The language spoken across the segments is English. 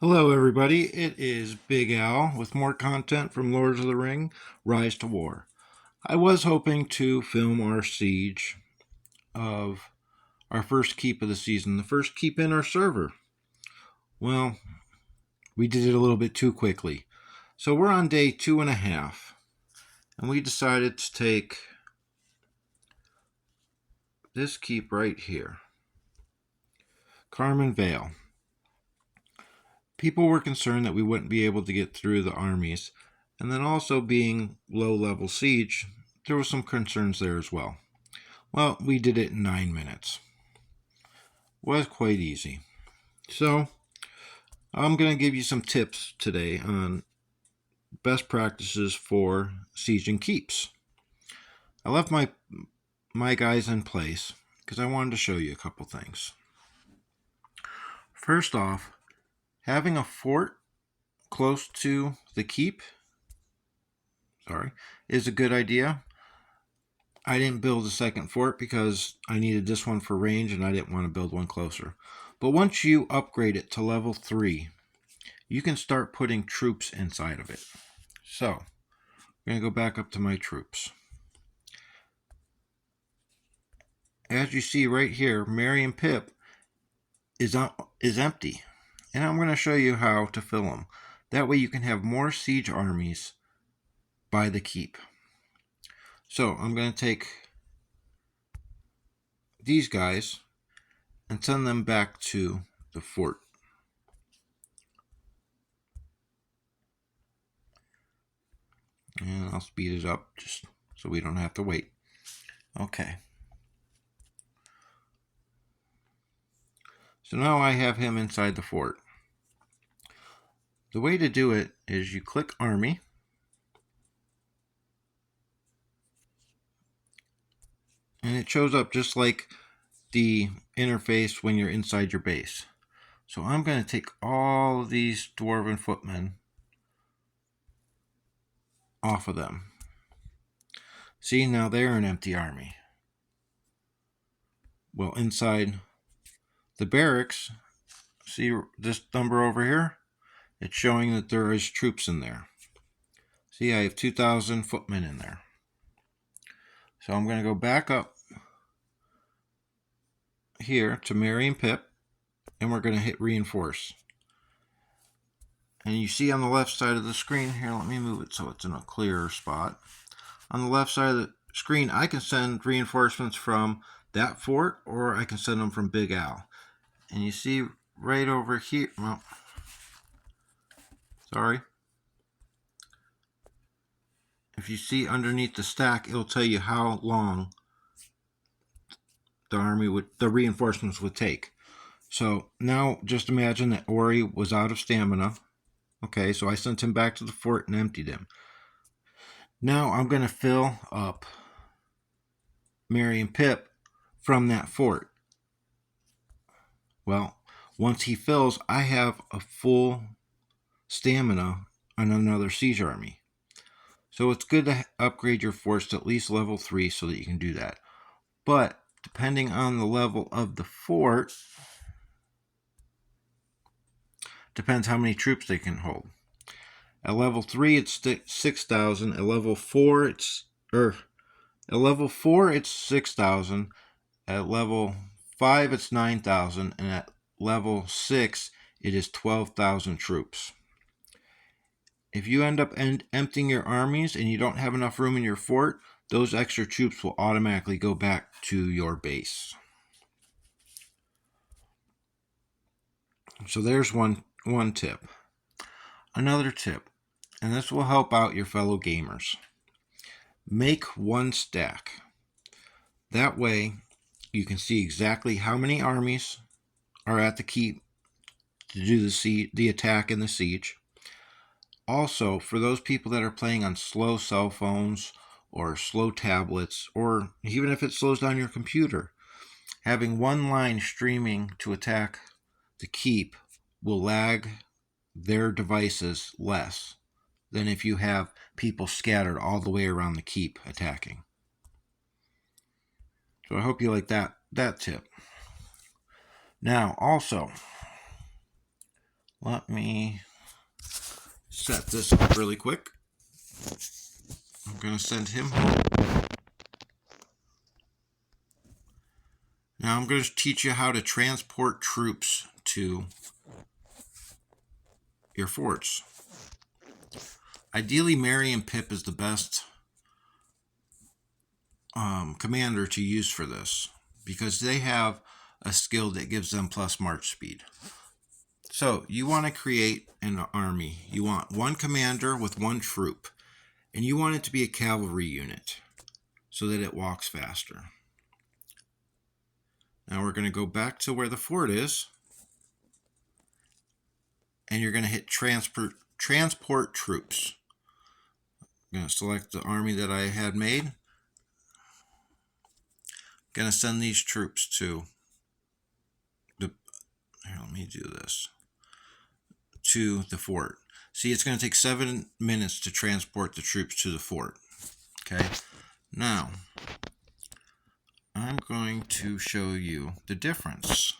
Hello, everybody. It is Big Al with more content from Lords of the Ring Rise to War. I was hoping to film our siege of our first keep of the season, the first keep in our server. Well, we did it a little bit too quickly. So we're on day 2.5, and we decided to take this keep right here, Carmen Vale. People were concerned that we wouldn't be able to get through the armies, and then also being low-level siege, there was some concerns there as well. Well, we did it in 9 minutes. Was quite easy. So, I'm going to give you some tips today on best practices for sieging keeps. I left my guys in place because I wanted to show you a couple things. First off, having a fort close to the keep, is a good idea. I didn't build a second fort because I needed this one for range and I didn't want to build one closer. But once you upgrade it to level 3, you can start putting troops inside of it. So, I'm going to go back up to my troops. As you see right here, Merry and Pip is empty. And I'm going to show you how to fill them. That way you can have more siege armies by the keep. So, I'm going to take these guys and send them back to the fort. And I'll speed it up just so we don't have to wait. Okay. So now I have him inside the fort. The way to do it is you click Army. And it shows up just like the interface when you're inside your base. So I'm going to take all of these dwarven footmen off of them. See, now they're an empty army. Well, inside the barracks, see this number over here? It's showing that there is troops in there. See, I have 2,000 footmen in there. So I'm going to go back up here to Merry and Pip, and we're going to hit reinforce. And you see on the left side of the screen here, let me move it so it's in a clearer spot. On the left side of the screen, I can send reinforcements from that fort, or I can send them from Big Al. And you see right over here, well, sorry. If you see underneath the stack, it'll tell you how long the reinforcements would take. So now just imagine that Ori was out of stamina. Okay, so I sent him back to the fort and emptied him. Now I'm going to fill up Merry and Pip from that fort. Well, once he fills, I have a full stamina on another siege army. So it's good to upgrade your force to at least level 3 so that you can do that. But depending on the level of the fort, depends how many troops they can hold. At level 3, it's 6,000. At level 4, it's 6,000. At level 5, it's 9,000. And at level 6, it is 12,000 troops. If you end up emptying your armies and you don't have enough room in your fort, those extra troops will automatically go back to your base. So there's one tip. Another tip, and this will help out your fellow gamers. Make one stack. That way, you can see exactly how many armies are at the keep to do the attack and the siege. Also, for those people that are playing on slow cell phones or slow tablets, or even if it slows down your computer, having one line streaming to attack the keep will lag their devices less than if you have people scattered all the way around the keep attacking. So I hope you like that tip. Now, also, let me set this up really quick. I'm going to send him home. Now I'm going to teach you how to transport troops to your forts. Ideally, Merry and Pip is the best commander to use for this because they have a skill that gives them plus march speed. So you want to create an army. You want one commander with one troop, and you want it to be a cavalry unit so that it walks faster. Now we're going to go back to where the fort is, and you're going to hit transport troops. I'm going to select the army that I had made. I'm going to send these troops to the, here, let me do this, to the fort. See, it's going to take 7 minutes to transport the troops to the fort. Okay, now I'm going to show you the difference.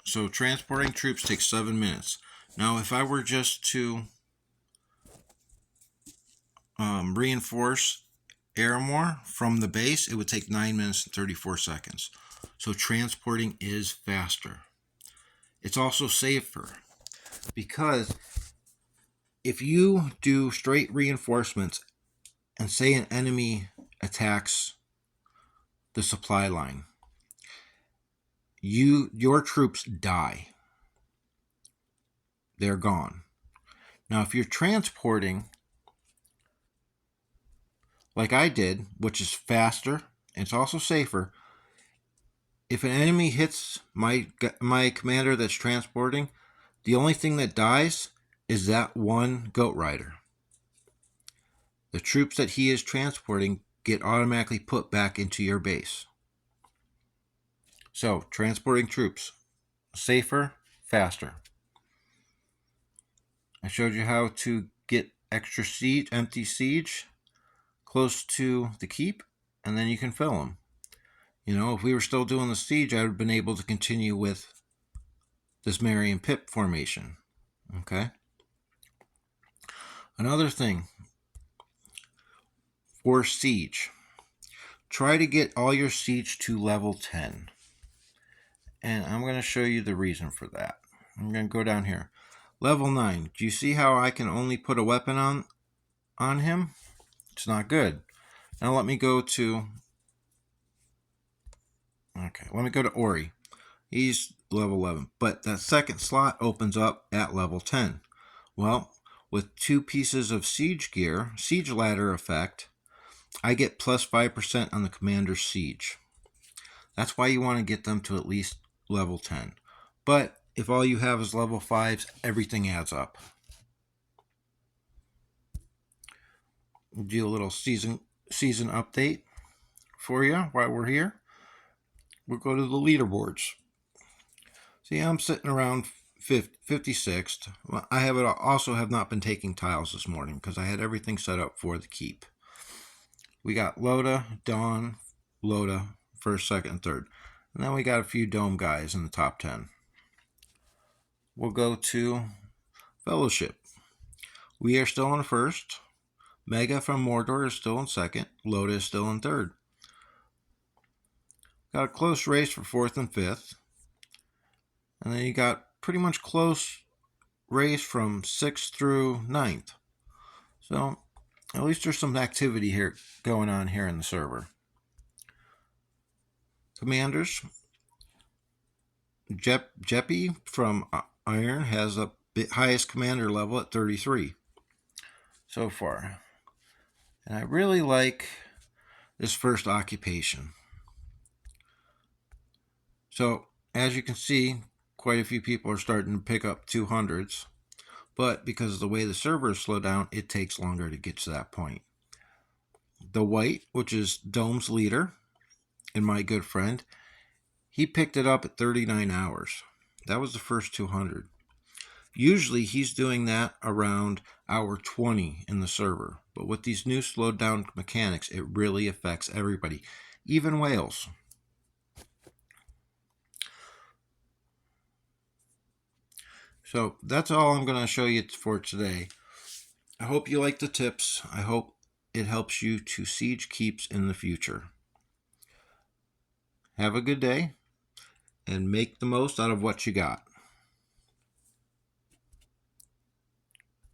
So transporting troops takes 7 minutes. Now if I were just to reinforce Aramore from the base, it would take 9 minutes and 34 seconds. So transporting is faster. It's also safer because if you do straight reinforcements and say an enemy attacks the supply line, your troops die. They're gone. Now if you're transporting like I did, which is faster and it's also safer, if an enemy hits my commander that's transporting, the only thing that dies is that one goat rider. The troops that he is transporting get automatically put back into your base. So, transporting troops, safer, faster. I showed you how to get extra empty siege close to the keep, and then you can fill them. You know, if we were still doing the siege, I would have been able to continue with this Merry and Pip formation. Okay? Another thing, for siege, try to get all your siege to level 10. And I'm going to show you the reason for that. I'm going to go down here. Level 9. Do you see how I can only put a weapon on him? It's not good. Now let me go to... Okay, let me go to Ori. He's level 11. But that second slot opens up at level 10. Well, with 2 pieces of siege gear, siege ladder effect, I get plus 5% on the commander's siege. That's why you want to get them to at least level 10. But if all you have is level 5s, everything adds up. Do a little season update for you while we're here. We'll go to the leaderboards. See, I'm sitting around 56th. I also have not been taking tiles this morning because I had everything set up for the keep. We got Loda, Dawn, Loda, first, second, and third. And then we got a few dome guys in the top 10. We'll go to Fellowship. We are still in first. Mega from Mordor is still in second. Loda is still in third. Got a close race for 4th and 5th. And then you got pretty much close race from 6th through 9th. So at least there's some activity here going on here in the server. Commanders. Jeppy from Iron has the highest commander level at 33 so far. And I really like this first occupation. So as you can see, quite a few people are starting to pick up 200s. But because of the way the server is slowed down, it takes longer to get to that point. The White, which is Dome's leader, and my good friend, he picked it up at 39 hours. That was the first 200. Usually he's doing that around hour 20 in the server. But with these new slowed down mechanics, it really affects everybody, even whales. So that's all I'm going to show you for today. I hope you like the tips. I hope it helps you to siege keeps in the future. Have a good day and make the most out of what you got.